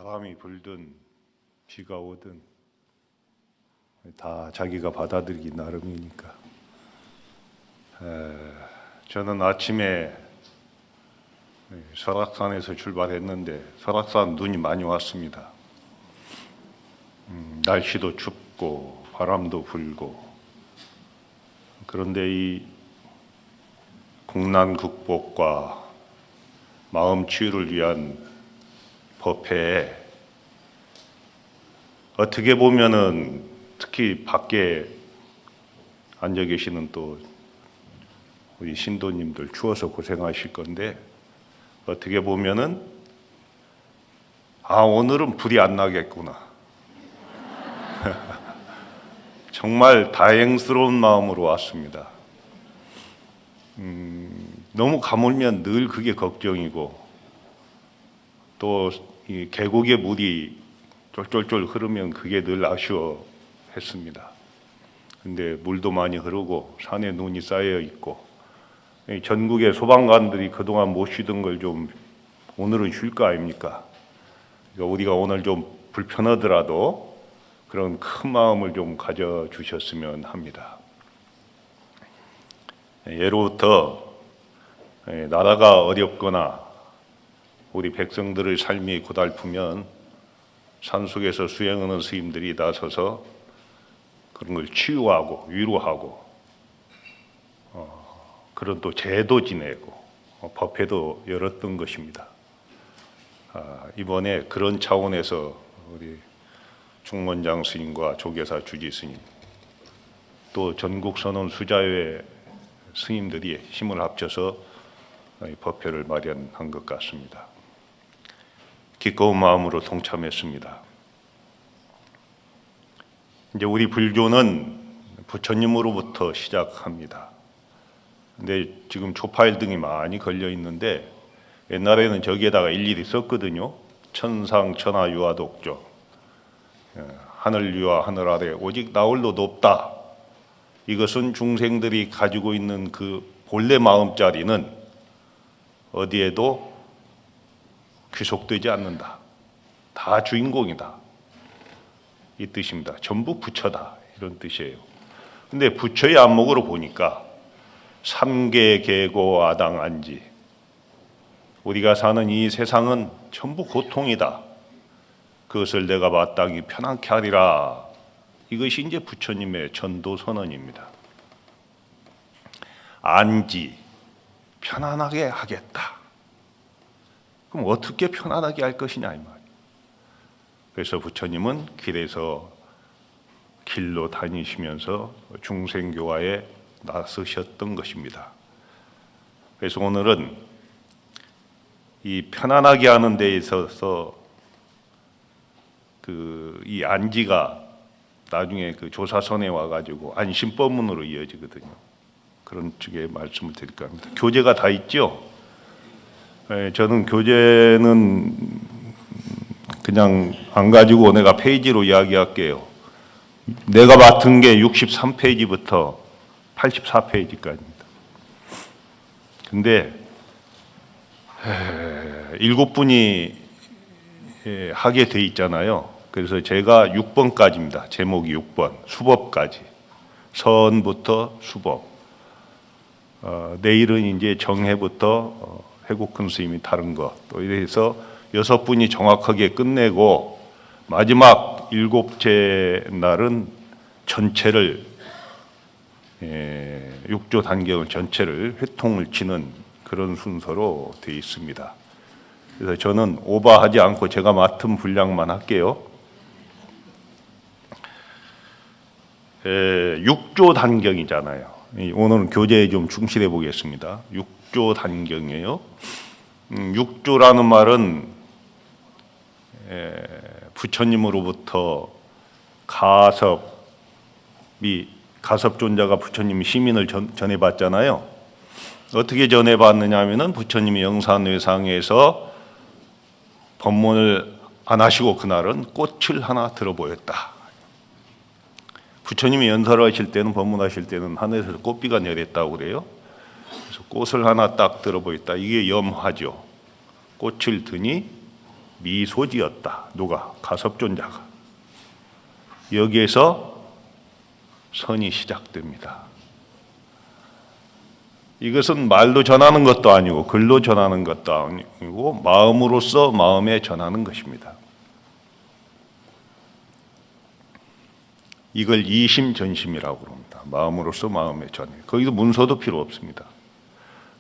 바람이 불든 비가 오든 다 자기가 받아들이기 나름이니까. 저는 아침에 설악산에서 출발했는데 설악산 눈이 많이 왔습니다. 날씨도 춥고 바람도 불고. 그런데 이 국난 극복과 마음 치유를 위한 법회에 어떻게 보면은 특히 밖에 앉아 계시는 또 우리 신도님들 추워서 고생하실 건데 어떻게 보면은 오늘은 불이 안 나겠구나. 정말 다행스러운 마음으로 왔습니다. 너무 가물면 늘 그게 걱정이고 또 이 계곡의 물이 쫄쫄쫄 흐르면 그게 늘 아쉬워했습니다. 근데 물도 많이 흐르고 산에 눈이 쌓여 있고 전국의 소방관들이 그동안 못 쉬던 걸 좀 오늘은 쉴 거 아닙니까? 그러니까 우리가 오늘 좀 불편하더라도 그런 큰 마음을 좀 가져주셨으면 합니다. 예로부터 나라가 어렵거나 우리 백성들의 삶이 고달프면 산속에서 수행하는 스님들이 나서서 그런 걸 치유하고 위로하고 그런 또 제도 지내고 법회도 열었던 것입니다. 이번에 그런 차원에서 우리 중원장 스님과 조계사 주지 스님 또 전국 선원 수자회 스님들이 힘을 합쳐서 법회를 마련한 것 같습니다. 기꺼운 마음으로 동참했습니다. 이제 우리 불교는 부처님으로부터 시작합니다. 근데 지금 초파일 등이 많이 걸려 있는데 옛날에는 저기에다가 일일이 썼거든요. 천상 천하 유아 독조, 하늘 위와 하늘 아래 오직 나홀로 높다. 이것은 중생들이 가지고 있는 그 본래 마음자리는 어디에도 귀속되지 않는다. 다 주인공이다. 이 뜻입니다. 전부 부처다. 이런 뜻이에요. 근데 부처의 안목으로 보니까 삼계 계고 아당 안지 우리가 사는 이 세상은 전부 고통이다. 그것을 내가 마땅히 편안케 하리라. 이것이 이제 부처님의 전도 선언입니다. 안지 편안하게 하겠다. 그럼 어떻게 편안하게 할 것이냐 이 말이에요. 그래서 부처님은 길로 다니시면서 중생교화에 나서셨던 것입니다. 그래서 오늘은 이 편안하게 하는 데 있어서 이 안지가 나중에 그 조사선에 와가지고 안심법문으로 이어지거든요. 그런 쪽에 말씀을 드릴까 합니다. 교재가 다 있죠? 저는 교재는 그냥 안 가지고 내가 페이지로 이야기할게요. 내가 맡은 게 63페이지부터 84페이지까지입니다. 근데 7분이 하게 돼 있잖아요. 그래서 제가 6번까지입니다. 제목이 6번, 수법까지. 선부터 수법. 내일은 이제 정해부터 해국큰 스님이 다른 것. 또 이래서 6분이 정확하게 끝내고 마지막 7째 날은 전체를 6조 단경을 전체를 회통을 치는 그런 순서로 되어 있습니다. 그래서 저는 오버하지 않고 제가 맡은 분량만 할게요. 6조 단경이잖아요. 오늘은 교재에 좀 충실해 보겠습니다. 6조 단경이에요. 6조라는 말은 부처님으로부터 가섭존자가 부처님 시민을 전해받잖아요. 어떻게 전해받느냐 하면은 부처님이 영산회상에서 법문을 안 하시고 그날은 꽃을 하나 들어 보였다. 부처님이 연설하실 때는 법문하실 때는 하늘에서 꽃비가 내렸다고 그래요. 그래서 꽃을 하나 딱 들어 보였다. 이게 염화죠. 꽃을 드니 미소지었다. 누가? 가섭존자가. 여기에서 선이 시작됩니다. 이것은 말로 전하는 것도 아니고 글로 전하는 것도 아니고 마음으로서 마음에 전하는 것입니다. 이걸 이심전심이라고 그럽니다. 마음으로서 마음에 전해. 거기도 문서도 필요 없습니다.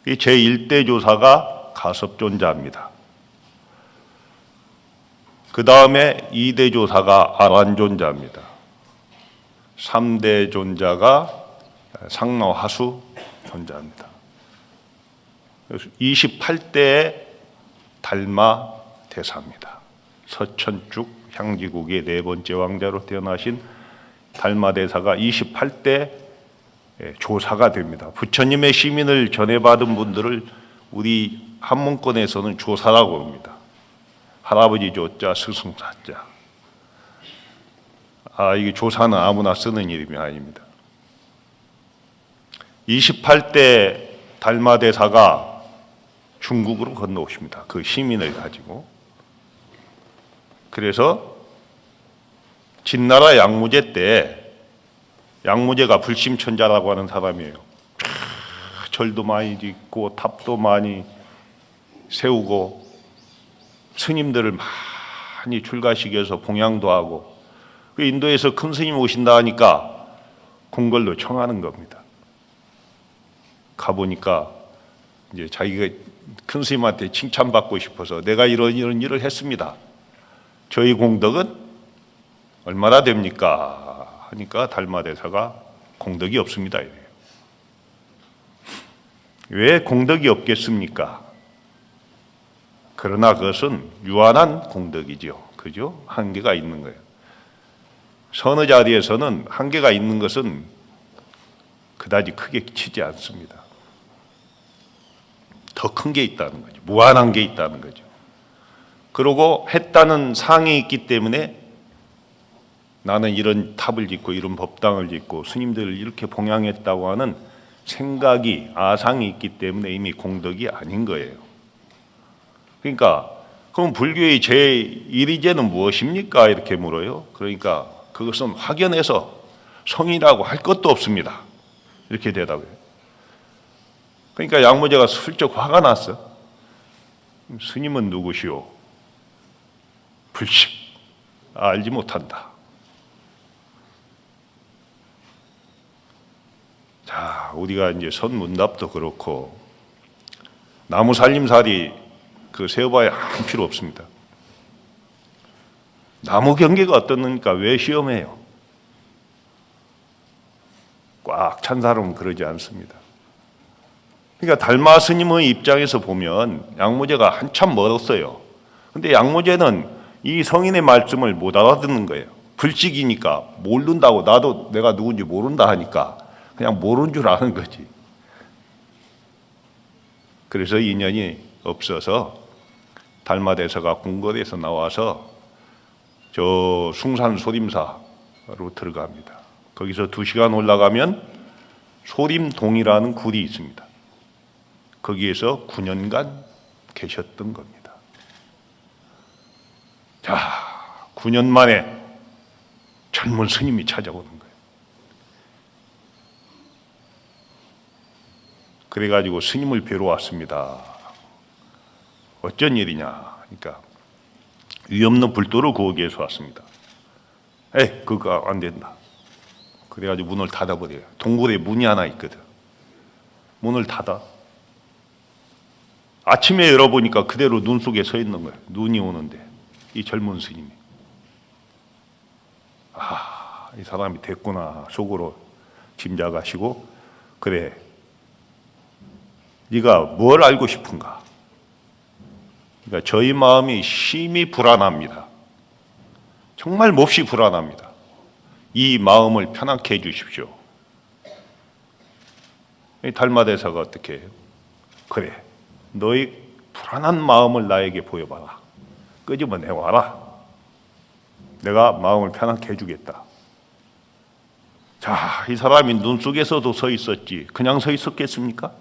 이 제1대 조사가 가섭존자입니다. 그 다음에 2대 조사가 아란존자입니다. 3대 존자가 상노하수 존자입니다. 28대의 달마 대사입니다. 서천죽 향지국의 네 번째 왕자로 태어나신 달마 대사가 28대 조사가 됩니다. 부처님의 시민을 전해받은 분들을 우리 한문권에서는 조사라고 합니다. 할아버지 조자, 스승 사자. 이게 조사는 아무나 쓰는 이름이 아닙니다. 28대 달마 대사가 중국으로 건너오십니다. 그 시민을 가지고. 그래서 진나라 양무제 때, 양무제가 불심천자라고 하는 사람이에요. 절도 많이 짓고 탑도 많이 세우고 스님들을 많이 출가시켜서 봉양도 하고, 그 인도에서 큰 스님 오신다 하니까 궁궐로 청하는 겁니다. 가보니까 이제 자기가 큰 스님한테 칭찬받고 싶어서 내가 이런 일을 했습니다. 저희 공덕은 얼마나 됩니까? 하니까 달마 대사가 공덕이 없습니다. 이래요. 왜 공덕이 없겠습니까? 그러나 그것은 유한한 공덕이죠. 그죠? 한계가 있는 거예요. 서너 자리에서는 한계가 있는 것은 그다지 크게 치지 않습니다. 더 큰 게 있다는 거죠. 무한한 게 있다는 거죠. 그러고 했다는 상이 있기 때문에 나는 이런 탑을 짓고 이런 법당을 짓고 스님들을 이렇게 봉양했다고 하는 생각이, 아상이 있기 때문에 이미 공덕이 아닌 거예요. 그러니까 그럼 불교의 제1위제는 무엇입니까? 이렇게 물어요. 그러니까 그것은 확연해서 성이라고 할 것도 없습니다. 이렇게 대답해요. 그러니까 양무제가 슬쩍 화가 났어. 스님은 누구시오? 불식. 알지 못한다. 자, 우리가 이제 선문답도 그렇고 나무 살림살이 그 세어봐야 아무 필요 없습니다. 나무 경계가 어떻습니까? 왜 시험해요? 꽉 찬 사람은 그러지 않습니다. 그러니까 달마 스님의 입장에서 보면 양무제가 한참 멀었어요. 근데 양무제는 이 성인의 말씀을 못 알아듣는 거예요. 불식이니까 모른다고, 나도 내가 누군지 모른다 하니까 그냥 모르는 줄 아는 거지. 그래서 인연이 없어서 달마 대사가 궁궐에서 나와서 저 숭산 소림사로 들어갑니다. 거기서 2시간 올라가면 소림동이라는 굴이 있습니다. 거기에서 9년간 계셨던 겁니다. 자, 9년 만에 젊은 스님이 찾아오는 거예요. 그래가지고 스님을 뵈러 왔습니다. 어쩐 일이냐? 그러니까 위없는 불도를 구하기 위해서 왔습니다. 그거 안 된다. 그래가지고 문을 닫아버려요. 동굴에 문이 하나 있거든. 문을 닫아. 아침에 열어보니까 그대로 눈 속에 서 있는 거예요. 눈이 오는데 이 젊은 스님이. 이 사람이 됐구나 속으로 짐작하시고, 그래, 네가 뭘 알고 싶은가? 그러니까 저희 마음이 심히 불안합니다. 정말 몹시 불안합니다. 이 마음을 편하게 해주십시오. 달마 대사가 어떻게 해요? 그래, 너의 불안한 마음을 나에게 보여봐라. 끄집어내와라. 내가 마음을 편하게 해주겠다. 자, 이 사람이 눈 속에서도 서 있었지 그냥 서 있었겠습니까?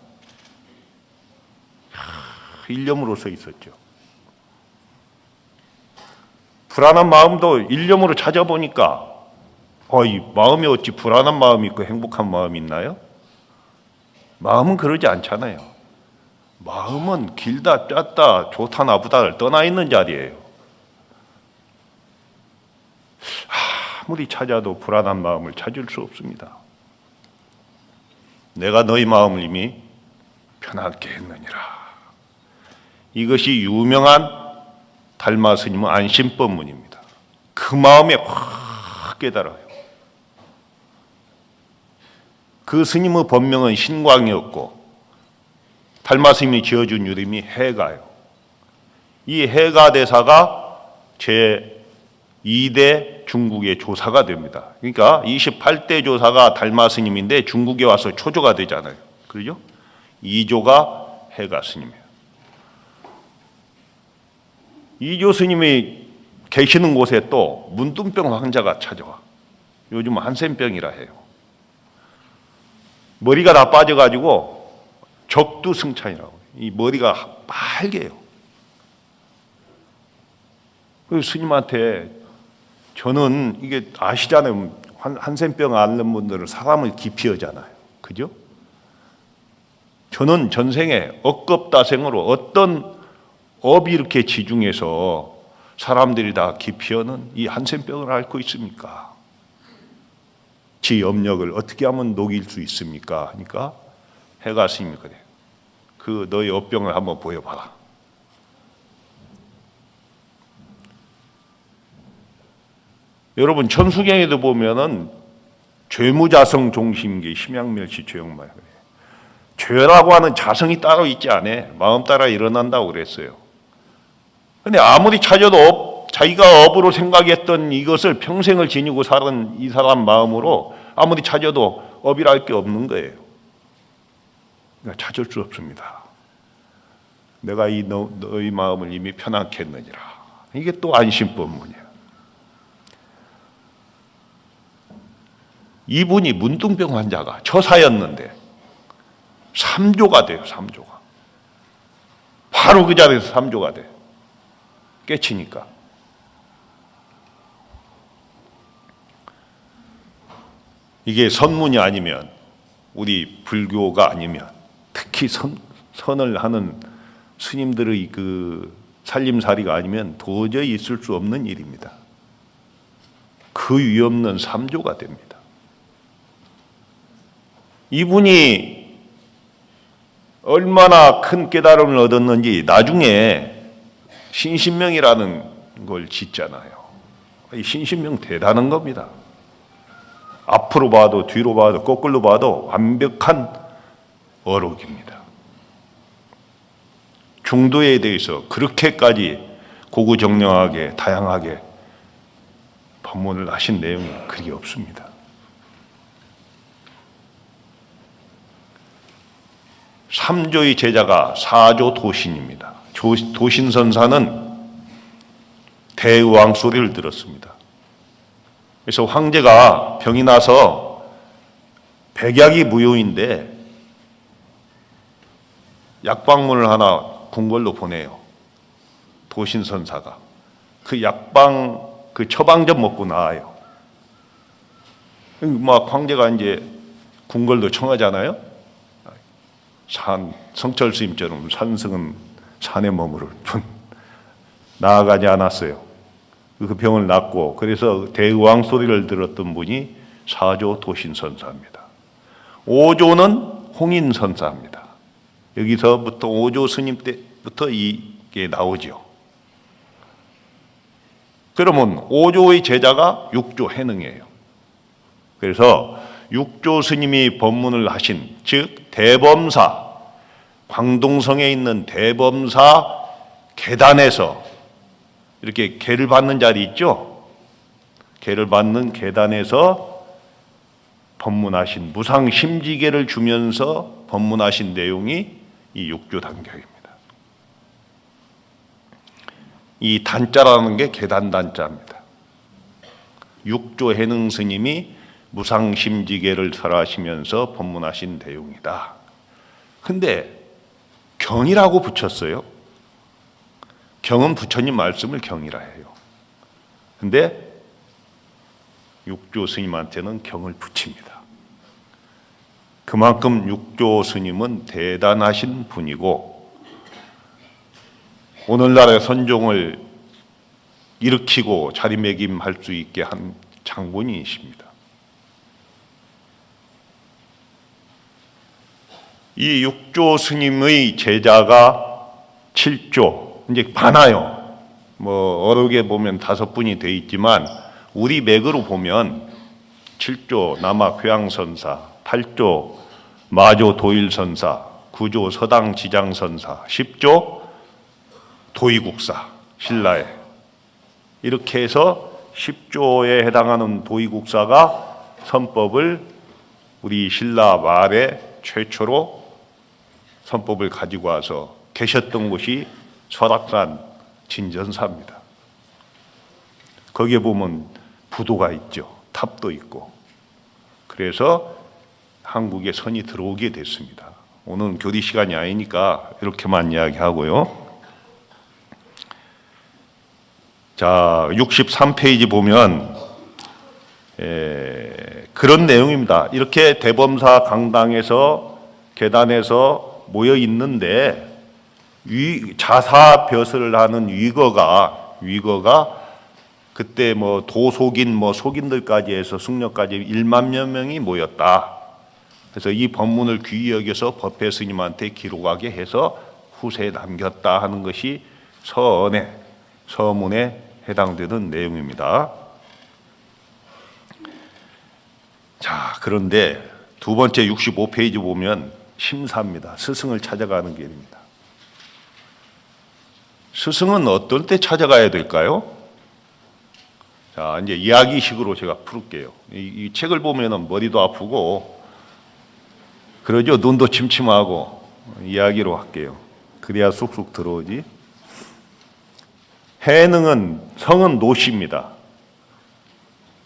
일념으로 서 있었죠. 불안한 마음도 일념으로 찾아보니까 이 마음이 어찌 불안한 마음이 있고 행복한 마음이 있나요? 마음은 그러지 않잖아요. 마음은 길다 짰다 좋다 나쁘다를 떠나 있는 자리예요. 아무리 찾아도 불안한 마음을 찾을 수 없습니다. 내가 너희 마음을 이미 편하게 했느니라. 이것이 유명한 달마 스님의 안심법문입니다. 그 마음에 확 깨달아요. 그 스님의 법명은 신광이었고 달마 스님이 지어준 이름이 해가요. 이 해가 대사가 제2대 중국의 조사가 됩니다. 그러니까 28대 조사가 달마 스님인데 중국에 와서 초조가 되잖아요. 그렇죠? 2조가 해가 스님이에요. 2조 스님이 계시는 곳에 또 문둥병 환자가 찾아와. 요즘 한센병이라 해요. 머리가 다 빠져가지고 적두승찬이라고. 이 머리가 빨개요. 그래서 스님한테 저는 이게 아시잖아요. 한센병 앓는 분들은 사람을 기피하잖아요. 그죠? 저는 전생에 억겁다생으로 어떤 업이 이렇게 지중해서 사람들이 다 기피하는 이 한센병을 앓고 있습니까? 지 염력을 어떻게 하면 녹일 수 있습니까? 하니까 해가 스님이 그래요. 그 너의 업병을 한번 보여봐라. 여러분 천수경에도 보면은 죄무자성 종심기 심양멸시 죄영말 그래요. 죄라고 하는 자성이 따로 있지 않아. 마음 따라 일어난다고 그랬어요. 근데 아무리 찾아도 자기가 업으로 생각했던 이것을 평생을 지니고 살은 이 사람 마음으로 아무리 찾아도 업이랄 게 없는 거예요. 그러니까 찾을 수 없습니다. 내가 이 너희 마음을 이미 편하게 했느니라. 이게 또 안심법문이에요. 이분이 문둥병 환자가 처사였는데 3조가 돼요. 3조가. 바로 그 자리에서 3조가 돼요. 깨치니까. 이게 선문이 아니면 우리 불교가 아니면 특히 선을 하는 스님들의 그 살림살이가 아니면 도저히 있을 수 없는 일입니다. 그 위없는 3조가 됩니다. 이분이 얼마나 큰 깨달음을 얻었는지 나중에 신신명이라는 걸 짓잖아요. 이 신신명 대단한 겁니다. 앞으로 봐도 뒤로 봐도 거꾸로 봐도 완벽한 어록입니다. 중도에 대해서 그렇게까지 고구정령하게 다양하게 법문을 하신 내용이 그리 없습니다. 삼조의 제자가 사조 도신입니다. 도신선사는 대의왕 소리를 들었습니다. 그래서 황제가 병이 나서 백약이 무효인데 약방문을 하나 궁궐로 보내요. 도신선사가. 그 약방, 그 처방 좀 먹고 나와요. 막 황제가 이제 궁궐도 청하잖아요. 성철 스님처럼 산승은 산에 머무를 뿐 나아가지 않았어요. 그 병을 낫고 그래서 대의왕 소리를 들었던 분이 사조 도신선사입니다. 5조는 홍인선사입니다. 여기서부터 5조 스님 때부터 이게 나오죠. 그러면 5조의 제자가 6조 해능이에요. 그래서 6조 스님이 법문을 하신 즉 대범사 광동성에 있는 대범사 계단에서 이렇게 계를 받는 자리 있죠? 계를 받는 계단에서 법문하신 무상심지계를 주면서 법문하신 내용이 이 6조 단경입니다. 이 단자라는 게 계단 단자입니다. 6조 해능 스님이 무상심지계를 설하시면서 법문하신 내용이다. 근데 경이라고 붙였어요. 경은 부처님 말씀을 경이라 해요. 근데 육조 스님한테는 경을 붙입니다. 그만큼 육조 스님은 대단하신 분이고 오늘날의 선종을 일으키고 자리매김할 수 있게 한 장본인이십니다. 이 육조 스님의 제자가 7조, 이제 많아요. 어록에 보면 5분이 돼 있지만 우리 맥으로 보면 7조 남학 회양선사, 8조 마조 도일선사, 9조 서당 지장선사, 10조 도의국사, 신라에 이렇게 해서 10조에 해당하는 도의국사가 선법을 우리 신라 말에 최초로 선법을 가지고 와서 계셨던 곳이 설악산 진전사입니다. 거기에 보면 부도가 있죠. 탑도 있고. 그래서 한국에 선이 들어오게 됐습니다. 오늘은 교리 시간이 아니니까 이렇게만 이야기하고요. 자, 63페이지 보면 그런 내용입니다. 이렇게 대범사 강당에서 계단에서 모여 있는데 자사벼슬을 하는 위거가 그때 도속인 속인들까지 해서 승려까지 1만여 명이 모였다. 그래서 이 법문을 귀히 여겨서 법회 스님한테 기록하게 해서 후세에 남겼다 하는 것이 서문에 해당되는 내용입니다. 자, 그런데 두 번째 65페이지 보면 심사입니다. 스승을 찾아가는 길입니다. 스승은 어떨 때 찾아가야 될까요? 자, 이제 이야기식으로 제가 풀을게요. 이 책을 보면은 머리도 아프고 그러죠. 눈도 침침하고 이야기로 할게요. 그래야 쑥쑥 들어오지. 성은 노씨입니다.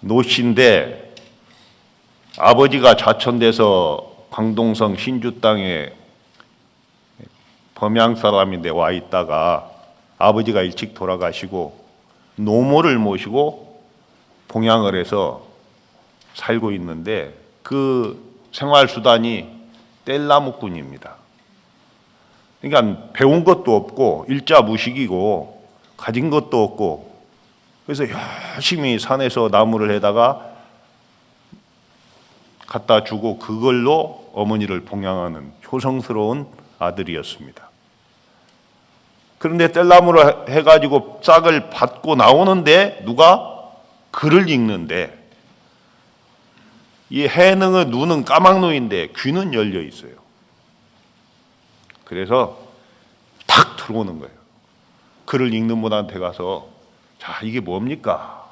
노씨인데 아버지가 좌천돼서 광동성 신주 땅에 범양 사람인데 와 있다가 아버지가 일찍 돌아가시고 노모를 모시고 봉양을 해서 살고 있는데 그 생활 수단이 뗄나무꾼입니다. 그러니까 배운 것도 없고 일자 무식이고 가진 것도 없고 그래서 열심히 산에서 나무를 해다가 갖다 주고 그걸로 어머니를 봉양하는 효성스러운 아들이었습니다. 그런데 뗄나무를 해가지고 싹을 받고 나오는데 누가 글을 읽는데 이 해능의 눈은 까막눈인데 귀는 열려 있어요. 그래서 탁 들어오는 거예요. 글을 읽는 분한테 가서 자, 이게 뭡니까?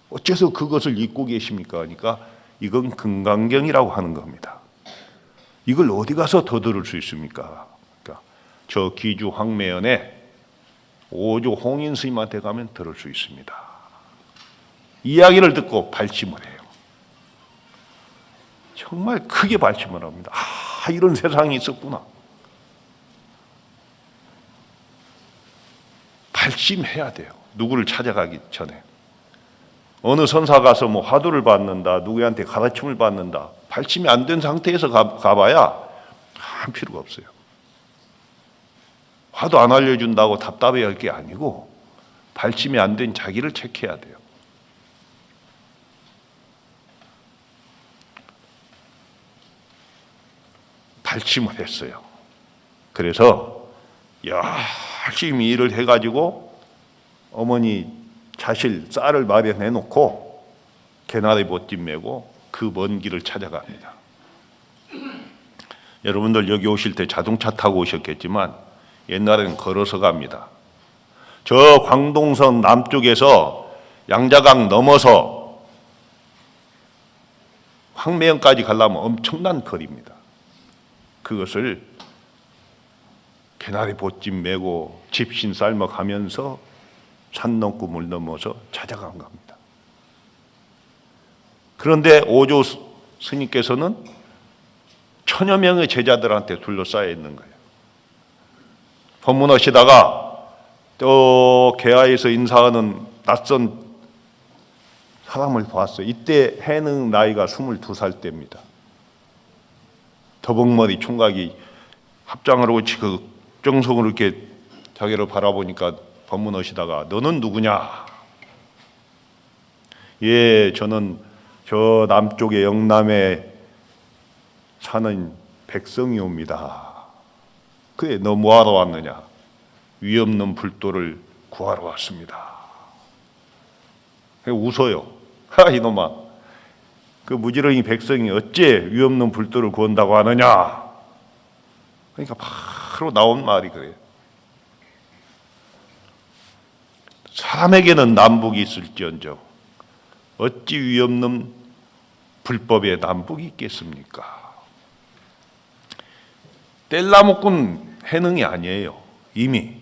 어째서 그것을 읽고 계십니까? 그러니까 이건 금강경이라고 하는 겁니다. 이걸 어디 가서 더 들을 수 있습니까? 그러니까 저 기주 황매연에 오조 홍인 스님한테 가면 들을 수 있습니다. 이야기를 듣고 발심을 해요. 정말 크게 발심을 합니다. 이런 세상이 있었구나. 발심해야 돼요. 누구를 찾아가기 전에. 어느 선사 가서 화두를 받는다, 누구한테 가르침을 받는다. 발심이 안 된 상태에서 가봐야 한 필요가 없어요. 화두 안 알려준다고 답답해할 게 아니고 발심이 안 된 자기를 체크해야 돼요. 발심을 했어요. 그래서 열심히 일을 해가지고 어머니 자실 쌀을 마련해 놓고 개나리 보찜 메고 그 먼 길을 찾아갑니다. 여러분들 여기 오실 때 자동차 타고 오셨겠지만 옛날에는 걸어서 갑니다. 저 광동선 남쪽에서 양자강 넘어서 황매연까지 가려면 엄청난 거리입니다. 그것을 개나리 보찜 메고 집신 삶아 가면서 산 넘고 물 넘어서 찾아간 겁니다. 그런데 오조 스님께서는 1000여 명의 제자들한테 둘러싸여 있는 거예요. 법문하시다가 또 개하에서 인사하는 낯선 사람을 봤어요. 이때 해능 나이가 22살 때입니다. 더벅머리 총각이 합장을 하고 극정성으로 이렇게 자기를 바라보니까 법문하시다가 너는 누구냐? 예, 저는 저 남쪽의 영남에 사는 백성이옵니다. 그래, 너 뭐하러 왔느냐? 위 없는 불도를 구하러 왔습니다. 웃어요. 하, 이놈아. 그 무지렁이 백성이 어째 위 없는 불도를 구한다고 하느냐? 그러니까 바로 나온 말이 그래요. 사람에게는 남북이 있을지언정 어찌 위 없는 불법에 남북이 있겠습니까? 뗄나무꾼 해능이 아니에요. 이미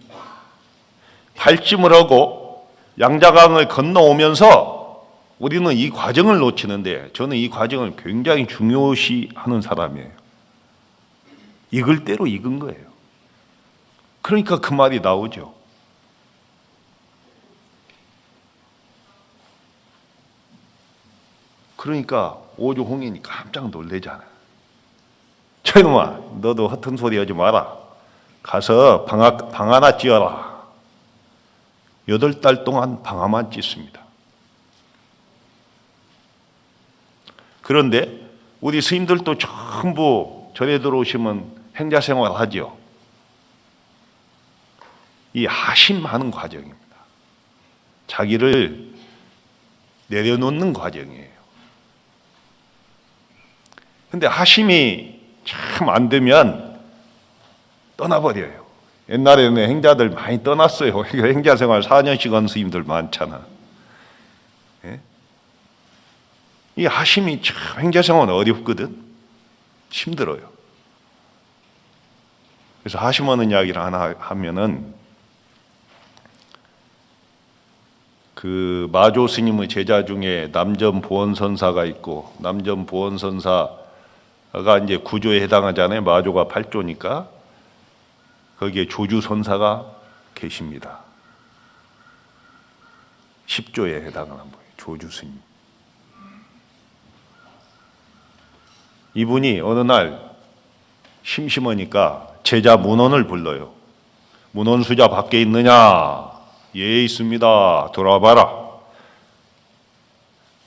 발심을 하고 양자강을 건너오면서 우리는 이 과정을 놓치는데 저는 이 과정을 굉장히 중요시하는 사람이에요. 익을 대로 익은 거예요. 그러니까 그 말이 나오죠. 그러니까 오주홍인이 깜짝 놀래잖아. 저놈아, 너도 허튼 소리 하지 마라. 가서 방 하나 찌어라. 8달 동안 방 하나만 찢습니다. 그런데 우리 스님들도 전부 절에 들어오시면 행자생활 하죠. 이 하심하는 과정입니다. 자기를 내려놓는 과정이에요. 근데 하심이 참 안 되면 떠나버려요. 옛날에는 행자들 많이 떠났어요. 행자생활 4년씩 한 스님들 많잖아. 예? 이 하심이 참 행자생활은 어렵거든. 힘들어요. 그래서 하심하는 이야기를 하나 하면은 그 마조 스님의 제자 중에 남전 보원선사가 있고 남전 보원선사가 이제 구조에 해당하잖아요. 마조가 8조니까 거기에 조주선사가 계십니다. 10조에 해당하는 거예요. 조주스님. 이분이 어느 날 심심하니까 제자 문원을 불러요. 문원수자 밖에 있느냐? 예, 있습니다. 돌아와봐라.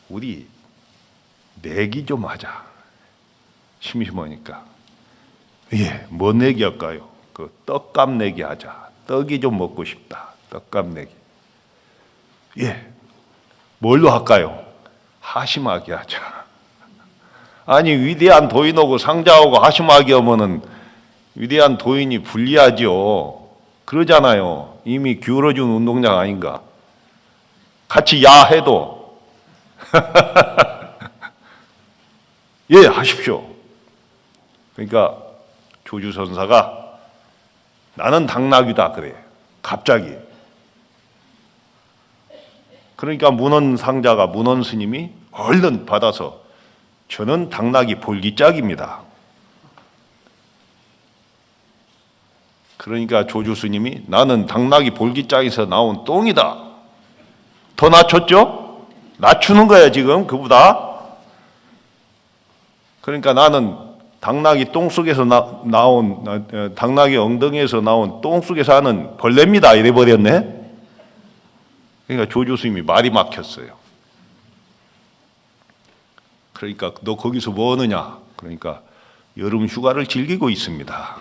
우리 내기 좀 하자. 심심하니까. 예, 뭐 내기 할까요? 그 떡값 내기 하자. 떡이 좀 먹고 싶다. 떡값 내기. 예, 뭘로 할까요? 하심하기 하자. 아니, 위대한 도인하고 상자하고 하심하기 하면은 위대한 도인이 불리하죠. 그러잖아요. 이미 기울어준 운동장 아닌가. 같이 야해도 예, 하십시오. 그러니까 조주선사가 나는 당나귀다 그래. 갑자기. 그러니까 문원 상자가 문원 스님이 얼른 받아서 저는 당나귀 볼기짝입니다. 그러니까 조주 스님이 나는 당나귀 볼기짝에서 나온 똥이다. 더 낮췄죠? 낮추는 거야 지금 그보다. 그러니까 나는 당나귀 똥 속에서 나온 당나귀 엉덩이에서 나온 똥 속에 사는 벌레입니다. 이래 버렸네. 그러니까 조주 스님이 말이 막혔어요. 그러니까 너 거기서 뭐 하느냐? 그러니까 여름 휴가를 즐기고 있습니다.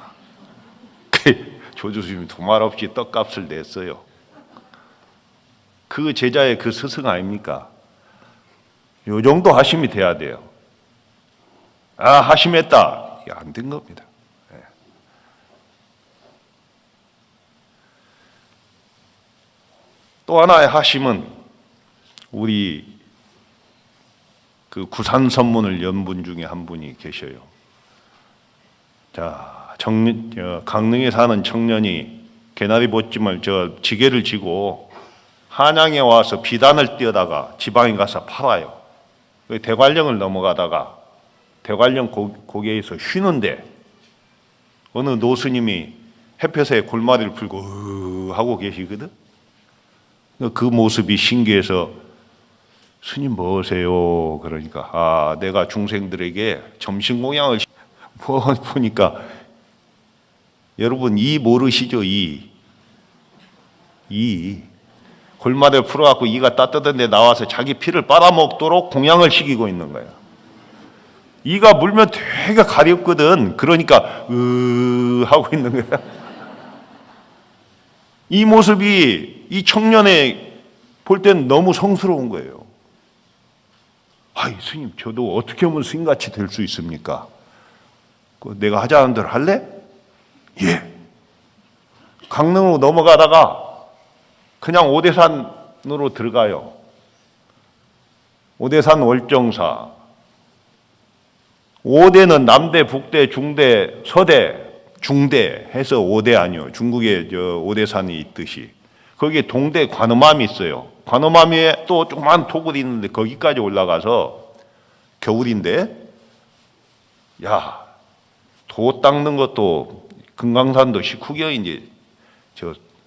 조주 스님이 두말 없이 떡값을 냈어요. 그 제자의 그 스승 아닙니까? 요 정도 하심이 돼야 돼요. 아, 하심했다. 이게 안 된 겁니다. 네. 또 하나의 하심은 우리 그 구산 선문을 연 분 중에 한 분이 계셔요. 자, 강릉에 사는 청년이 개나리 보찜을 지게를 지고 한양에 와서 비단을 띄어다가 지방에 가서 팔아요. 대관령을 넘어가다가 대관령 고개에서 쉬는데 어느 노스님이 햇볕에 골마리를 풀고 하고 계시거든. 그 모습이 신기해서 스님 뭐세요? 그러니까 내가 중생들에게 점심 공양을 보니까 여러분 이 모르시죠? 이 골마를 풀어갖고 이가 따뜻한데 나와서 자기 피를 빨아먹도록 공양을 시키고 있는 거야. 이가 물면 되게 가렵거든. 그러니까 하고 있는 거야. 이 모습이 이 청년의 볼 땐 너무 성스러운 거예요. 아이 스님 저도 어떻게 하면 스님같이 될 수 있습니까? 내가 하자는 대로 할래? 예. 강릉으로 넘어가다가 그냥 오대산으로 들어가요. 오대산 월정사. 오대는 남대, 북대, 중대, 서대, 중대 해서 오대 아니요. 중국에 오대산이 있듯이. 거기에 동대 관음암이 있어요. 관음암에 또 조그만 토굴이 있는데 거기까지 올라가서 겨울인데 도 닦는 것도 금강산도 식후경인지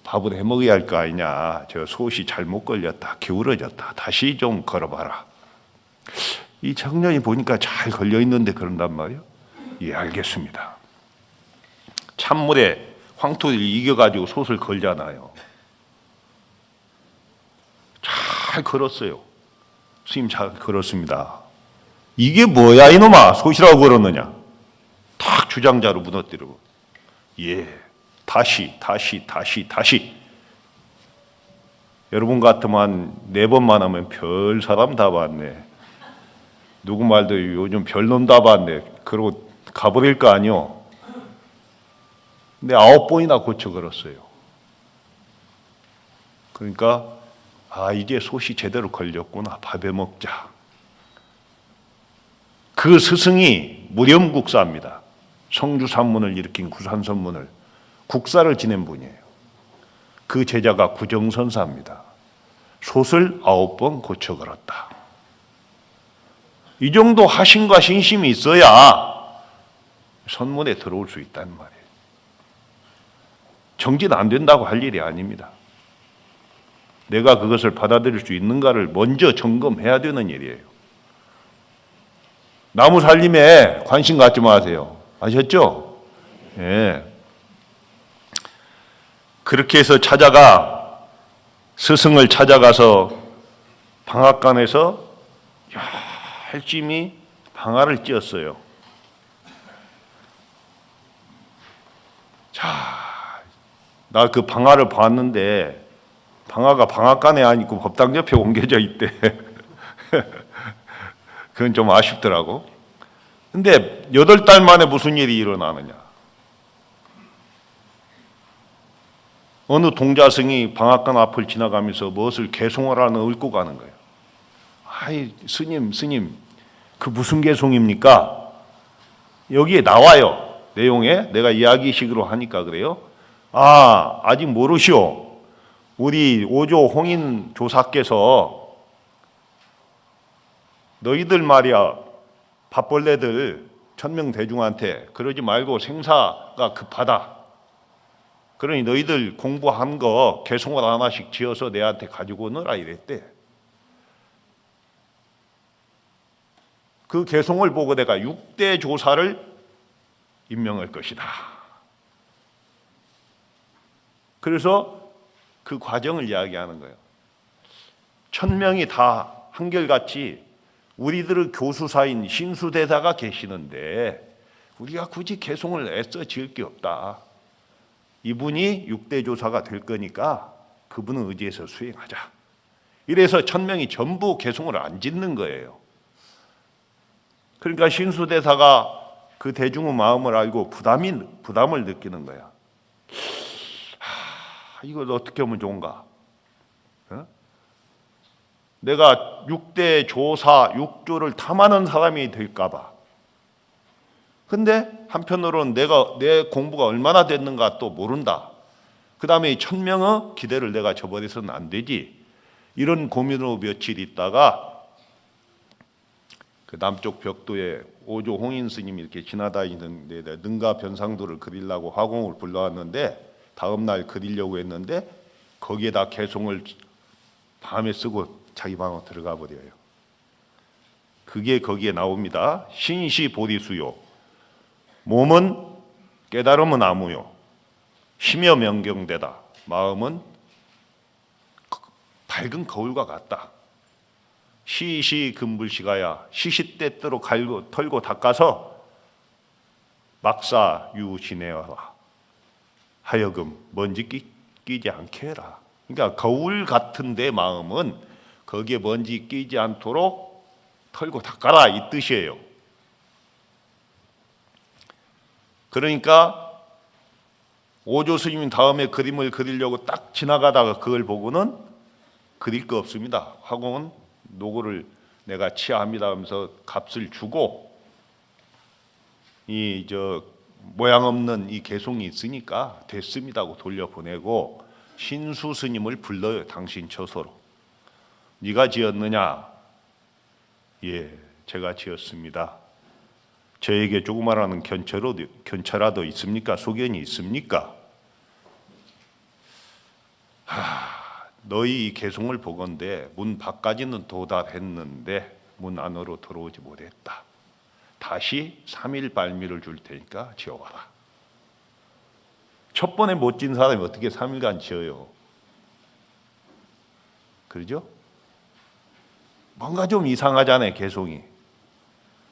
밥을 해 먹어야 할 거 아니냐. 솥이 잘못 걸렸다. 기울어졌다. 다시 좀 걸어봐라. 이 청년이 보니까 잘 걸려 있는데 그런단 말이에요. 예, 알겠습니다. 찬물에 황토를 이겨가지고 솥을 걸잖아요. 잘 걸었어요. 스님 잘 걸었습니다. 이게 뭐야 이놈아, 솥이라고 걸었느냐. 탁 주장자로 무너뜨리고, 예, 다시. 여러분 같으면 4번만 하면 별 사람 다 봤네. 누구 말도 요즘 별놈 다 봤네. 그러고 가버릴 거 아니요. 근데 9번이나 고쳐 걸었어요. 그러니까 이제 솥이 제대로 걸렸구나. 밥에 먹자. 그 스승이 무렴국사입니다. 성주산문을 일으킨 구산선문을 국사를 지낸 분이에요. 그 제자가 구정선사입니다. 솥을 9번 고쳐 걸었다. 이 정도 하심과 신심이 있어야 선문에 들어올 수 있다는 말이에요. 정진 안 된다고 할 일이 아닙니다. 내가 그것을 받아들일 수 있는가를 먼저 점검해야 되는 일이에요. 나무 살림에 관심 갖지 마세요. 아셨죠? 예. 그렇게 해서 스승을 찾아가서 방앗간에서 열심히 방아를 찧었어요. 나 그 방아를 봤는데 방아가 방앗간에 안 있고 법당 옆에 옮겨져 있대. 그건 좀 아쉽더라고. 근데 8달 만에 무슨 일이 일어나느냐. 어느 동자승이 방앗간 앞을 지나가면서 무엇을 개송하라는 읊고 가는 거예요. 스님, 그 무슨 개송입니까? 여기에 나와요. 내용에 내가 이야기식으로 하니까 그래요. 아직 모르시오. 우리 오조 홍인 조사께서 너희들 말이야, 밥벌레들 천명대중한테 그러지 말고 생사가 급하다. 그러니 너희들 공부한 거 개송을 하나씩 지어서 내한테 가지고 오너라 이랬대. 그 개송을 보고 내가 6대 조사를 임명할 것이다. 그래서 그 과정을 이야기하는 거예요. 1000명이 다 한결같이 우리들의 교수사인 신수대사가 계시는데 우리가 굳이 개송을 애써 지을 게 없다. 이분이 6대 조사가 될 거니까 그분을 의지해서 수행하자. 이래서 1000명이 전부 개송을 안 짓는 거예요. 그러니까 신수대사가 그 대중의 마음을 알고 부담을 느끼는 거야. 이걸 어떻게 하면 좋은가? 내가 6대 조사, 6조를 탐하는 사람이 될까 봐. 근데 한편으로는 내 공부가 얼마나 됐는가 또 모른다. 그 다음에 1000명의 기대를 내가 저버려서는 안 되지. 이런 고민으로 며칠 있다가 그 남쪽 벽도에 오조 홍인 스님이 이렇게 지나다니는데 능가 변상도를 그리려고 화공을 불러왔는데 다음 날 그리려고 했는데 거기에다 개송을 밤에 쓰고 자기 방으로 들어가 버려요. 그게 거기에 나옵니다. 신시 보리수요. 몸은 깨달음은 나무요. 심여 명경되다. 마음은 밝은 거울과 같다. 시시 금불시가야. 시시때때로 갈고 털고 닦아서 막사 유지내어라. 하여금 먼지 끼지 않게 해라. 그러니까 거울 같은데 마음은 거기에 먼지 끼지 않도록 털고 닦아라 이 뜻이에요. 그러니까 오조 스님이 다음에 그림을 그리려고 딱 지나가다가 그걸 보고는 그릴 거 없습니다. 화공은 노고를 내가 치하합니다 하면서 값을 주고 이 모양 없는 이 개송이 있으니까 됐습니다 하고 돌려보내고 신수 스님을 불러요. 당신 처소로. 네가 지었느냐? 예, 제가 지었습니다. 저에게 조그마한 견처라도 있습니까? 소견이 있습니까? 너희 이 개송을 보건대 문 밖까지는 도달했는데 문 안으로 들어오지 못했다. 다시 3일 발미를 줄 테니까 지어와라. 첫 번에 못 지은 사람이 어떻게 3일간 지어요? 그러죠? 뭔가 좀 이상하잖아요. 개송이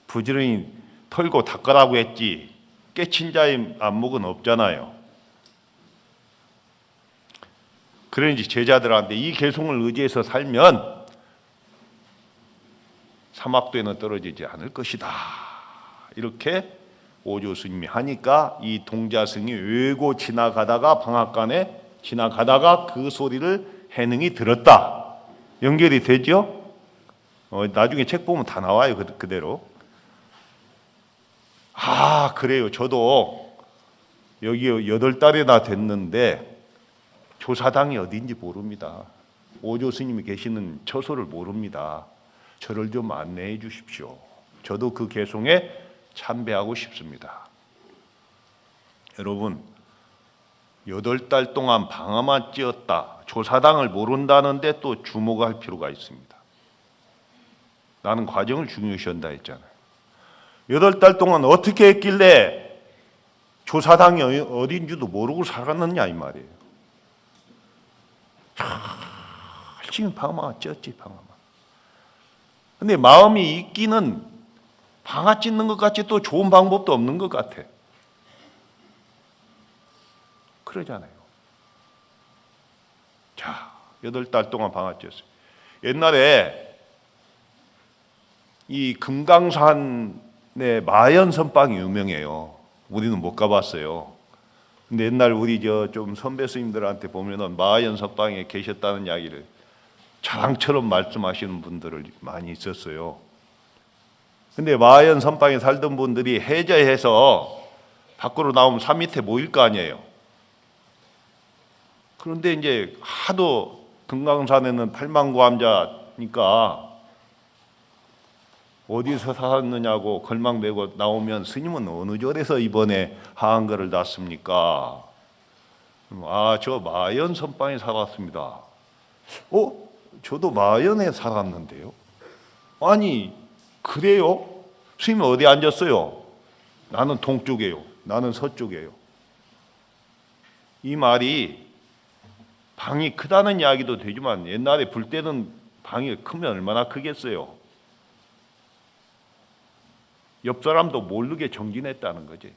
부지런히 털고 닦으라고 했지 깨친 자의 안목은 없잖아요. 그러니 제자들한테 이 개송을 의지해서 살면 사막도에는 떨어지지 않을 것이다. 이렇게 오조 스님이 하니까 이 동자승이 외고 지나가다가 방앗간에 지나가다가 그 소리를 해능이 들었다. 연결이 되죠? 나중에 책 보면 다 나와요. 그대로. 그래요. 저도 여기 8달이나 됐는데 조사당이 어딘지 모릅니다. 오조 스님이 계시는 처소를 모릅니다. 저를 좀 안내해 주십시오. 저도 그 개송에 참배하고 싶습니다. 여러분 8달 동안 방아만 찧었다. 조사당을 모른다는데 또 주목할 필요가 있습니다. 나는 과정을 중요시 한다 했잖아요. 8달 동안 어떻게 했길래 조사당이 어딘지도 모르고 살았느냐 이 말이에요. 열심히 방아 찧었지 방아만. 근데 마음이 있기는 방아 찧는 것 같이 또 좋은 방법도 없는 것 같아. 그러잖아요. 자, 8달 동안 방아 찧었어요. 옛날에 이 금강산의 마연선방이 유명해요. 우리는 못 가봤어요. 근데 옛날 우리 좀 선배 스님들한테 보면은 마연선방에 계셨다는 이야기를 자랑처럼 말씀하시는 분들을 많이 있었어요. 근데 마연선방에 살던 분들이 해제해서 밖으로 나오면 산 밑에 모일 거 아니에요. 그런데 이제 하도 금강산에는 팔망고암자니까 어디서 살았느냐고 걸망 메고 나오면 스님은 어느 절에서 이번에 하한가를 났습니까? 저 마연 선방에 살았습니다. 저도 마연에 살았는데요. 아니 그래요? 스님 어디 앉았어요? 나는 동쪽이에요. 나는 서쪽이에요. 이 말이 방이 크다는 이야기도 되지만 옛날에 불 때는 방이 크면 얼마나 크겠어요. 옆 사람도 모르게 정진했다는 거지.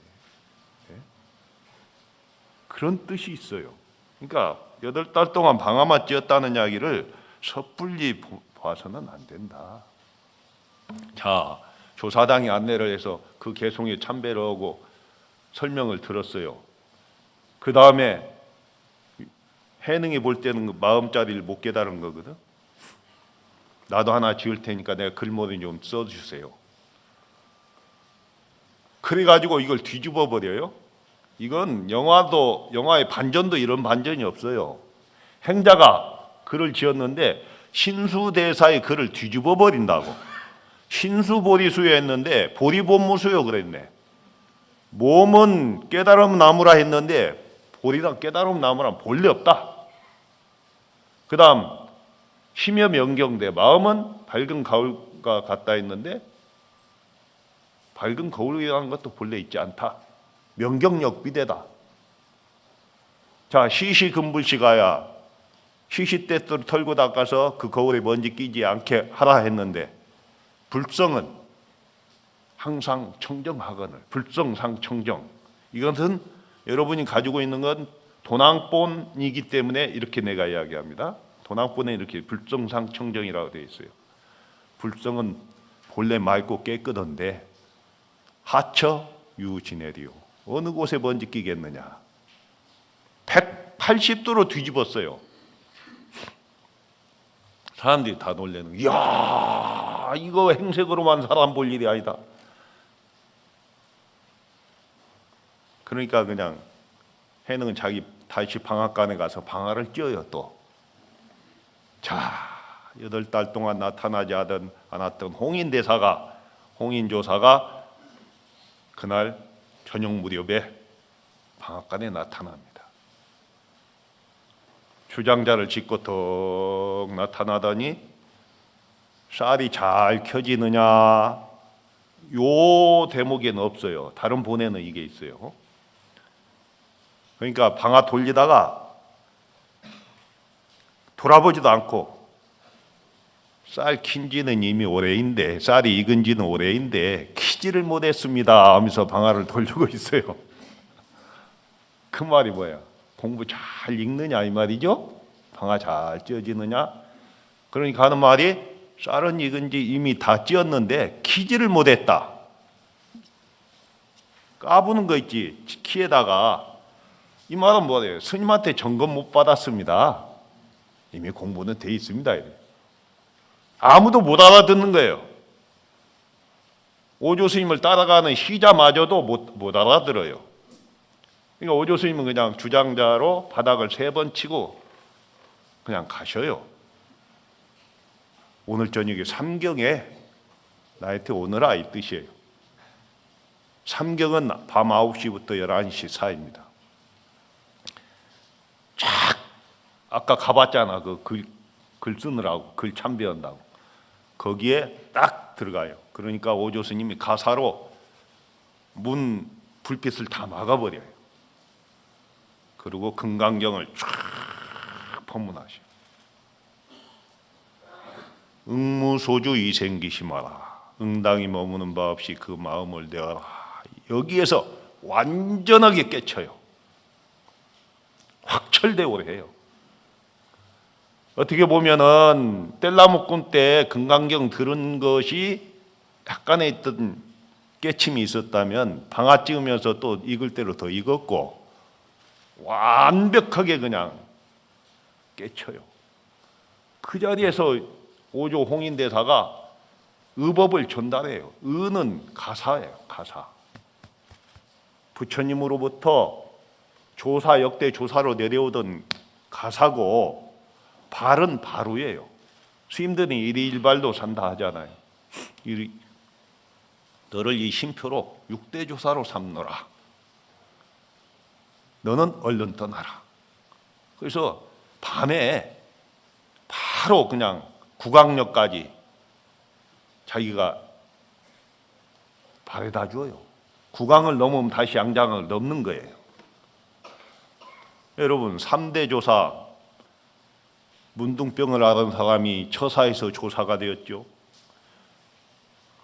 그런 뜻이 있어요. 그러니까 8달 동안 방아만 찧었다는 이야기를 섣불리 봐서는 안 된다. 자, 조사당이 안내를 해서 그 개송에 참배를 하고 설명을 들었어요. 그 다음에 해능이 볼 때는 그 마음자리를 못 깨달은 거거든. 나도 하나 지을 테니까 내가 글모를 좀 써주세요. 그래가지고 이걸 뒤집어 버려요. 이건 영화의 반전도 이런 반전이 없어요. 행자가 글을 지었는데 신수대사의 글을 뒤집어 버린다고. 신수보리수요 했는데 보리본무수요 그랬네. 몸은 깨달음 나무라 했는데 보리랑 깨달음 나무랑 본래 없다. 그 다음 심여 명경대 마음은 밝은 가을과 같다 했는데 밝은 거울이라는 것도 본래 있지 않다. 명경력 비대다. 자, 시시금불시가야 시시때때로 털고 닦아서 그 거울에 먼지 끼지 않게 하라 했는데 불성은 항상 청정하거늘. 불성상청정. 이것은 여러분이 가지고 있는 건 도낭본이기 때문에 이렇게 내가 이야기합니다. 도낭본에 이렇게 불성상청정이라고 되어 있어요. 불성은 본래 맑고 깨끗한데 하처 유지내리요. 어느 곳에 먼지 끼겠느냐. 180도로 뒤집었어요. 사람들이 다 놀래는 거예요. 이야, 이거 행색으로만 사람 볼 일이 아니다. 그러니까 그냥 해는 자기 다시 방앗간에 가서 방아를 찧어요 또. 자, 8달 동안 나타나지 않았던 홍인조사가 그날 저녁 무렵에 방앗간에 나타납니다. 주장자를 짚고 턱 나타나더니 쌀이 잘 켜지느냐, 요 대목에는 없어요. 다른 본에는 이게 있어요. 그러니까 방아 돌리다가 돌아보지도 않고 쌀 킨지는 이미 오래인데, 쌀이 익은 지는 오래인데 키지를 못했습니다 하면서 방아를 돌리고 있어요. 그 말이 뭐야? 공부 잘 읽느냐 이 말이죠? 방아 잘 찧어지느냐? 그러니까 하는 말이 쌀은 익은 지 이미 다 찧었는데 키지를 못했다. 까부는 거 있지, 키에다가. 이 말은 뭐예요? 스님한테 점검 못 받았습니다. 이미 공부는 돼 있습니다. 아무도 못 알아듣는 거예요. 오조 스님을 따라가는 시자마저도 못 알아들어요. 그러니까 오조 스님은 그냥 주장자로 바닥을 3번 치고 그냥 가셔요. 오늘 저녁에 삼경에 나한테 오너라 이 뜻이에요. 삼경은 밤 9시부터 11시 사이입니다. 쫙 아까 가봤잖아. 그 글 쓰느라고, 글 참배한다고. 거기에 딱 들어가요. 그러니까 오조 스님이 가사로 문 불빛을 다 막아버려요. 그리고 금강경을 쫙 법문하셔. 응무소주 이생기심하라. 응당이 머무는 바 없이 그 마음을 내어라. 여기에서 완전하게 깨쳐요. 확철대오를 해요. 어떻게 보면은 뗄나무꾼 때 금강경 들은 것이 약간의 있던 깨침이 있었다면 방아 찍으면서 또 익을 대로 더 익었고 완벽하게 그냥 깨쳐요. 그 자리에서 오조 홍인대사가 의법을 전달해요. 의는 가사예요. 가사. 부처님으로부터 조사, 역대 조사로 내려오던 가사고 발은 바로예요. 스님들이 일희일발도 산다 하잖아요. 너를 이 심표로 6대 조사로 삼노라. 너는 얼른 떠나라. 그래서 밤에 바로 그냥 국왕역까지 자기가 발에다 줘요. 국왕을 넘으면 다시 양장을 넘는 거예요. 여러분 3대 조사, 문둥병을 앓은 사람이 처사에서 조사가 되었죠.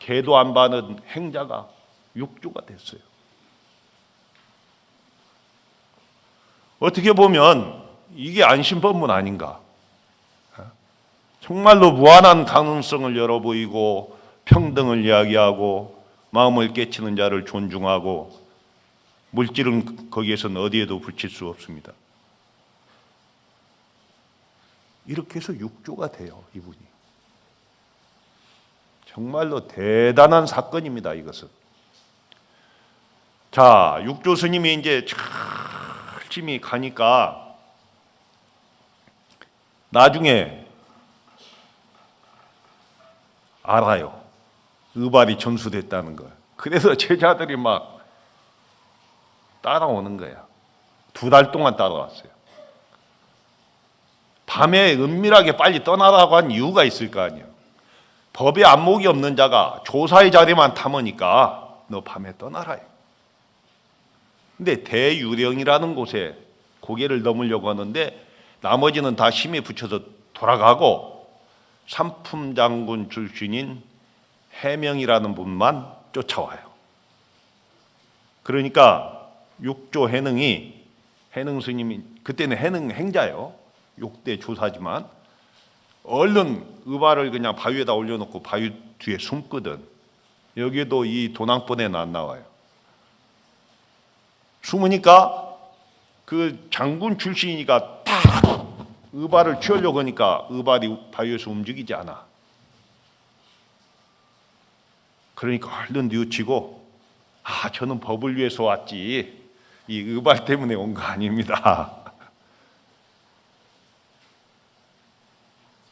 개도 안 받은 행자가 육조가 됐어요. 어떻게 보면 이게 안심법문 아닌가. 정말로 무한한 가능성을 열어 보이고 평등을 이야기하고 마음을 깨치는 자를 존중하고 물질은 거기에서는 어디에도 붙일 수 없습니다. 이렇게 해서 육조가 돼요, 이분이. 정말로 대단한 사건입니다, 이것은. 자, 육조 스님이 이제 열심히 가니까 나중에 알아요. 의발이 전수됐다는 걸. 그래서 제자들이 막 따라오는 거야. 2달 동안 따라왔어요. 밤에 은밀하게 빨리 떠나라고 한 이유가 있을 거 아니에요. 법에 안목이 없는 자가 조사의 자리만 탐으니까 너 밤에 떠나라. 근데 대유령이라는 곳에 고개를 넘으려고 하는데 나머지는 다 힘에 붙여서 돌아가고 삼품장군 출신인 해명이라는 분만 쫓아와요. 그러니까 육조 해능이, 해능 스님이 그때는 해능 행자요, 6대 조사지만 얼른 의발을 그냥 바위에다 올려놓고 바위 뒤에 숨거든. 여기도 이 도낭번에는 안 나와요. 숨으니까 그 장군 출신이니까 탁 의발을 취하려고 하니까 의발이 바위에서 움직이지 않아. 그러니까 얼른 뉘우치고, 저는 법을 위해서 왔지 이 의발 때문에 온 거 아닙니다.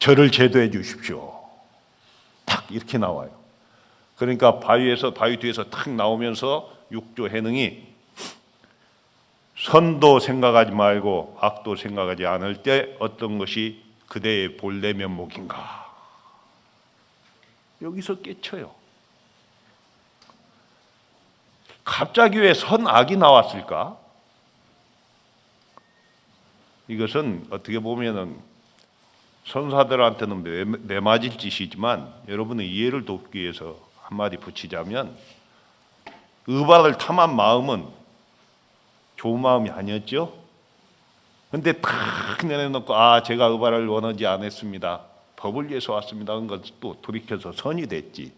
저를 제도해 주십시오. 탁 이렇게 나와요. 그러니까 바위 뒤에서 탁 나오면서 육조 해능이 선도 생각하지 말고 악도 생각하지 않을 때 어떤 것이 그대의 본래 면목인가. 여기서 깨쳐요. 갑자기 왜 선악이 나왔을까? 이것은 어떻게 보면은 선사들한테는 매맞을 짓이지만 여러분의 이해를 돕기 위해서 한마디 붙이자면, 의발을 탐한 마음은 좋은 마음이 아니었죠. 근데 탁 내려놓고 제가 의발을 원하지 않았습니다, 법을 위해서 왔습니다 하는 것도 돌이켜서 선이 됐지.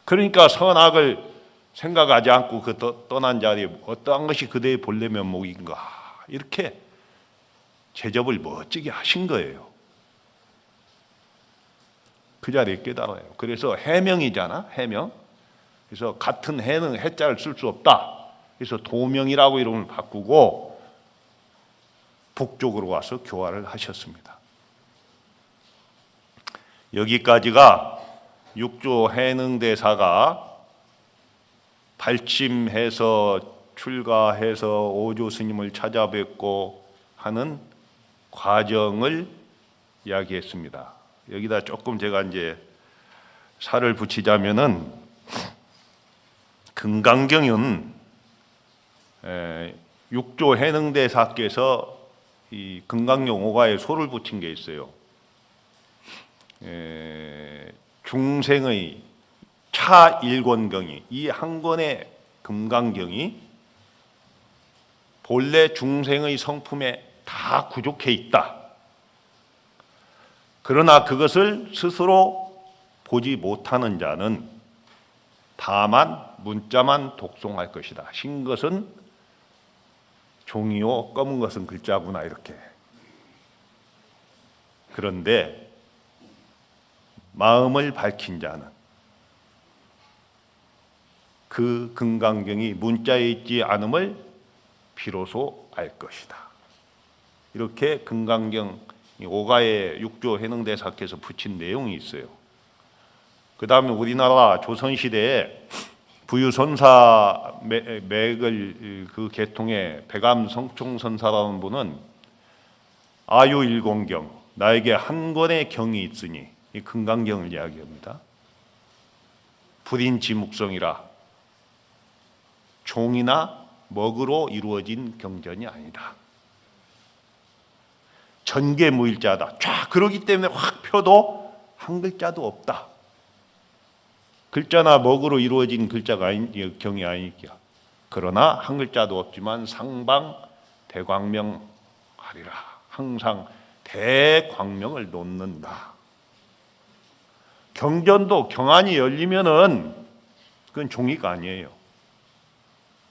그러니까 선악을 생각하지 않고 그 떠난 자리에 어떠한 것이 그대의 본래 면목인가, 이렇게 제접을 멋지게 하신 거예요. 그 자리에 깨달아요. 그래서 해명이잖아, 해명. 그래서 같은 해는 해자를 쓸 수 없다. 그래서 도명이라고 이름을 바꾸고 북쪽으로 와서 교화를 하셨습니다. 여기까지가 육조 해능대사가 발침해서 출가해서 오조 스님을 찾아뵙고 하는 과정을 이야기했습니다. 여기다 조금 제가 이제 살을 붙이자면은, 금강경은 육조 해능대사께서 이 금강경 5가에 소를 붙인 게 있어요. 중생의 차일권경이, 이 한 권의 금강경이 본래 중생의 성품에 다 구족해 있다. 그러나 그것을 스스로 보지 못하는 자는 다만 문자만 독송할 것이다. 흰 것은 종이요 검은 것은 글자구나, 이렇게. 그런데 마음을 밝힌 자는 그 금강경이 문자에 있지 않음을 비로소 알 것이다. 이렇게 금강경 5가에 육조 해능대사께서 붙인 내용이 있어요. 그 다음에 우리나라 조선시대에 부유선사 맥을 그 계통의 백암성총선사라는 분은 아유일공경, 나에게 한 권의 경이 있으니, 이 금강경을 이야기합니다. 불인지묵성이라, 종이나 먹으로 이루어진 경전이 아니다. 전개무일자다. 쫙 그러기 때문에 확 펴도 한 글자도 없다. 글자나 먹으로 이루어진 글자가 경이 아니니까. 그러나 한 글자도 없지만 상방 대광명하리라. 항상 대광명을 놓는다. 경전도 경안이 열리면은 그건 종이가 아니에요.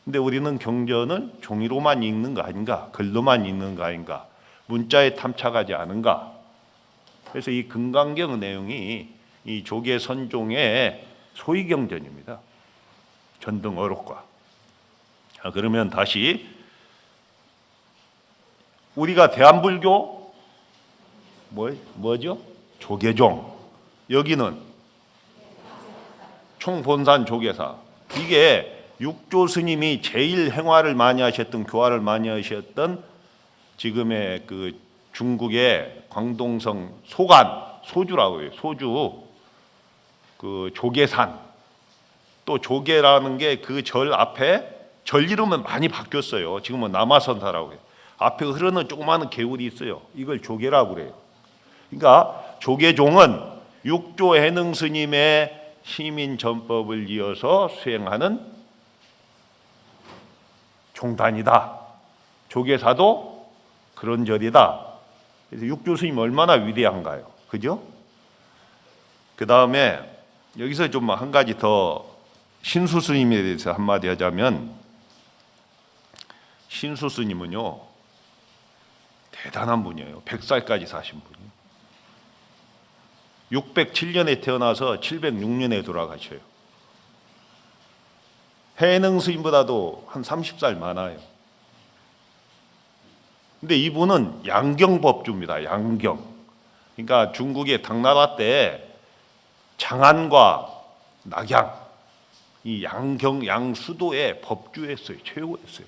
근데 우리는 경전을 종이로만 읽는 거 아닌가? 글로만 읽는 거 아닌가? 문자에 탐착하지 않은가? 그래서 이 금강경 내용이 이 조계 선종의 소위경전입니다. 전등 어록과. 그러면 다시 우리가 대한불교 뭐죠? 조계종. 여기는 총본산 조계사. 이게 육조 스님이 제일 행화를 많이 하셨던, 교화를 많이 하셨던 지금의 그 중국의 광동성 소주라고 해요. 소주 그 조계산, 또 조계라는 게 그 절 앞에 절 이름은 많이 바뀌었어요. 지금은 남아선사라고 해요. 앞에 흐르는 조그마한 개울이 있어요. 이걸 조계라고 그래요. 그러니까 조계종은 육조 해능 스님의 시민 전법을 이어서 수행하는 종단이다. 조계사도 그런 절이다. 그래서 육조 스님 얼마나 위대한가요? 그죠? 그 다음에 여기서 좀 한 가지 더 신수 스님에 대해서 한마디 하자면, 신수 스님은요 대단한 분이에요. 100살까지 사신 분이에요. 607년에 태어나서 706년에 돌아가셔요. 해능 스님보다도 한 30살 많아요. 근데 이분은 양경법주입니다. 양경. 그러니까 중국의 당나라 때 장안과 낙양, 이 양경 양수도의 법주였어요. 최고였어요.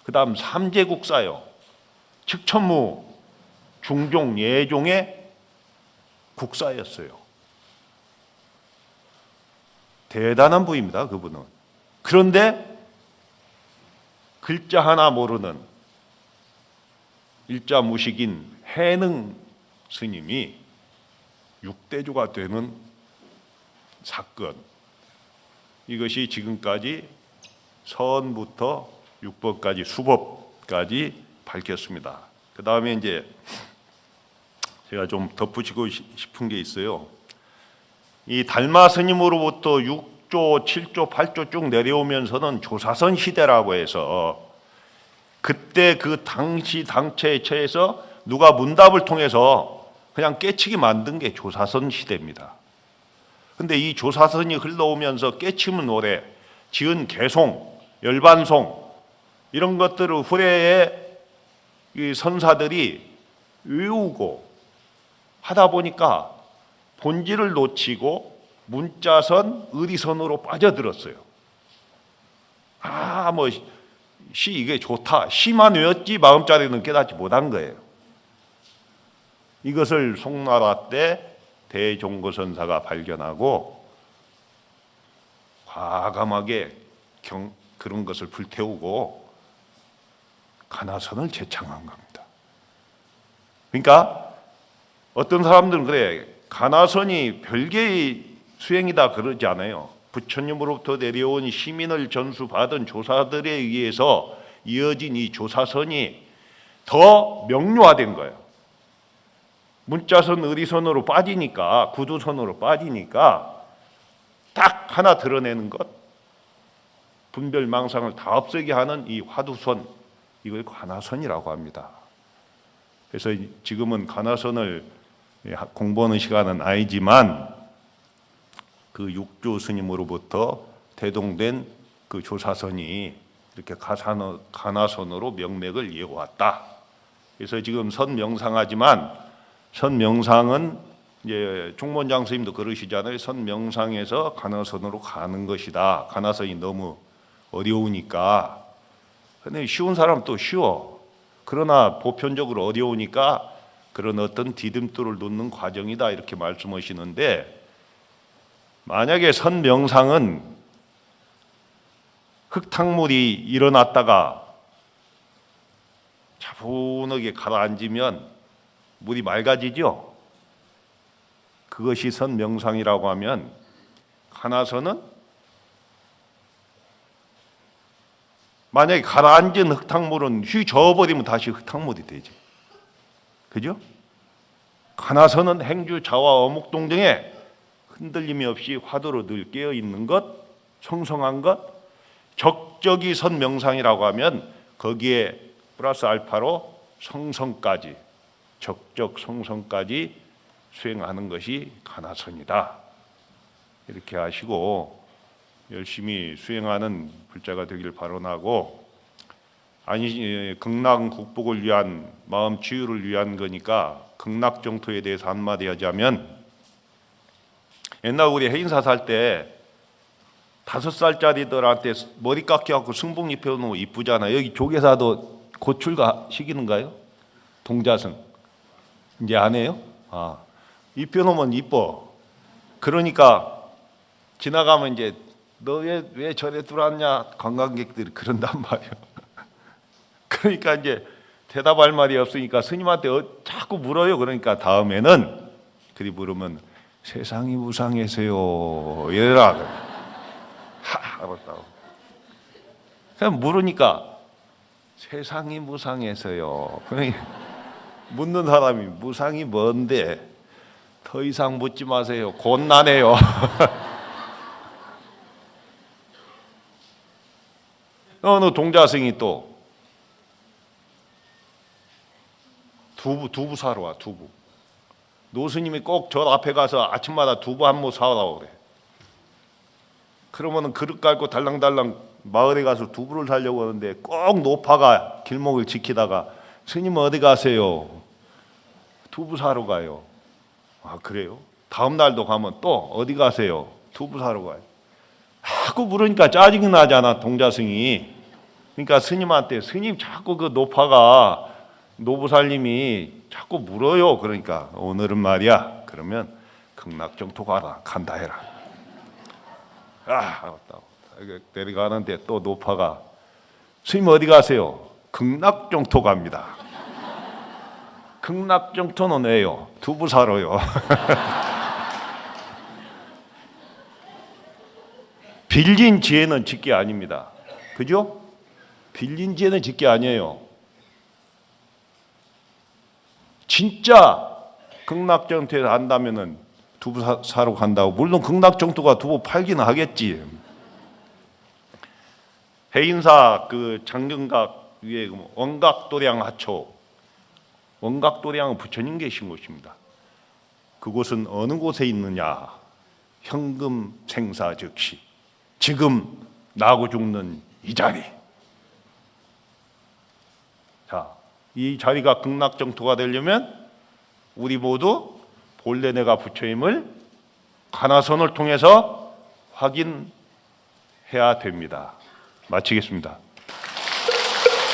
그 다음 삼제국사요. 측천무 중종 예종의 국사였어요. 대단한 분입니다. 그분은. 그런데 글자 하나 모르는 일자무식인 해능 스님이 육대조가 되는 사건, 이것이 지금까지 선부터 육법까지 수법까지 밝혔습니다. 그 다음에 이제 제가 좀 덧붙이고 싶은 게 있어요. 이 달마 스님으로부터 6조, 7조, 8조 쭉 내려오면서는 조사선 시대라고 해서 그때 그 당시 당체에 처해서 누가 문답을 통해서 그냥 깨치기 만든 게 조사선 시대입니다. 근데 이 조사선이 흘러오면서 깨치는 노래, 지은 개송, 열반송 이런 것들을 후래에 이 선사들이 외우고 하다 보니까 본질을 놓치고 문자선, 의리선으로 빠져들었어요. 뭐 시 이게 좋다. 시만 외웠지 마음자리는 깨닫지 못한 거예요. 이것을 송나라 때 대종고선사가 발견하고 과감하게 그런 것을 불태우고 가나선을 제창한 겁니다. 그러니까 어떤 사람들은 그래, 가나선이 별개의 수행이다 그러지 않아요. 부처님으로부터 내려온 시민을 전수받은 조사들에 의해서 이어진 이 조사선이 더 명료화된 거예요. 문자선, 의리선으로 빠지니까, 구두선으로 빠지니까 딱 하나 드러내는 것, 분별망상을 다 없애게 하는 이 화두선, 이걸 가나선이라고 합니다. 그래서 지금은 가나선을 공부하는 시간은 아니지만 그 육조 스님으로부터 대동된 그 조사선이 이렇게 가나선으로 명맥을 이어왔다. 그래서 지금 선명상하지만 선명상은 이제 총무원장 스님도 그러시잖아요. 선명상에서 가나선으로 가는 것이다. 가나선이 너무 어려우니까. 근데 쉬운 사람은 또 쉬워. 그러나 보편적으로 어려우니까 그런 어떤 디딤돌을 놓는 과정이다 이렇게 말씀하시는데, 만약에 선명상은 흙탕물이 일어났다가 차분하게 가라앉으면 물이 맑아지죠. 그것이 선명상이라고 하면 가나선은 만약에 가라앉은 흙탕물은 휘 저어버리면 다시 흙탕물이 되죠. 그죠? 가나선은 행주, 자와, 어묵동 등에 흔들림이 없이 화두로 늘 깨어있는 것, 성성한 것, 적적이 선명상이라고 하면 거기에 플러스 알파로 성성까지, 적적 성성까지 수행하는 것이 가나선이다. 이렇게 하시고 열심히 수행하는 불자가 되길 바라고, 아니 극락 국복을 위한 마음 치유를 위한 거니까 극락정토에 대해서 한마디 하자면, 옛날 우리 해인사 살 때 5살짜리들한테 머리 깎여갖고 승복 입혀놓으면 이쁘잖아요. 여기 조계사도 고출가 시키는가요? 동자승 이제 안 해요? 입혀놓으면 이뻐. 그러니까 지나가면 이제 너 왜 절에 들어왔냐? 관광객들이 그런단 말이야. 그러니까 이제 대답할 말이 없으니까 스님한테 자꾸 물어요. 그러니까 다음에는 그리 물으면 세상이 무상해서요 이래라. 알았다고. 그냥 물으니까 세상이 무상해서요. 그러니까 묻는 사람이 무상이 뭔데? 더 이상 묻지 마세요. 곤란해요. 어느 동자승이 또 두부 사러 와. 두부. 노스님이 꼭 절 앞에 가서 아침마다 두부 한 모 사오라고 그래. 그러면은 그릇 깔고 달랑달랑 마을에 가서 두부를 사려고 하는데 꼭 노파가 길목을 지키다가 스님 어디 가세요? 두부 사러 가요. 아 그래요? 다음 날도 가면 또 어디 가세요? 두부 사러 가요. 자꾸 물으니까 짜증이 나잖아 동자승이. 그러니까 스님한테 스님 자꾸 그 노파가 노부살님이 자꾸 물어요. 그러니까 오늘은 말이야. 그러면 극락정토 가라. 간다 해라. 알았다. 내려가는데 또 노파가 스님 어디 가세요? 극락정토 갑니다. 극락정토는 왜요? 두부 사러요. 빌린 지혜는 짓게 아닙니다. 그죠? 빌린 지혜는 짓게 아니에요. 진짜 극락정토에 한다면은 두부 사러 간다고. 물론 극락정토가 두부 팔기는 하겠지. 해인사 그 장경각 위에 원각도량 하초. 원각도량은 부처님 계신 곳입니다. 그곳은 어느 곳에 있느냐? 현금 생사 즉시. 지금 나고 죽는 이 자리. 자, 이 자리가 극락정토가 되려면 우리 모두 본래 내가 부처임을 가나선을 통해서 확인해야 됩니다. 마치겠습니다.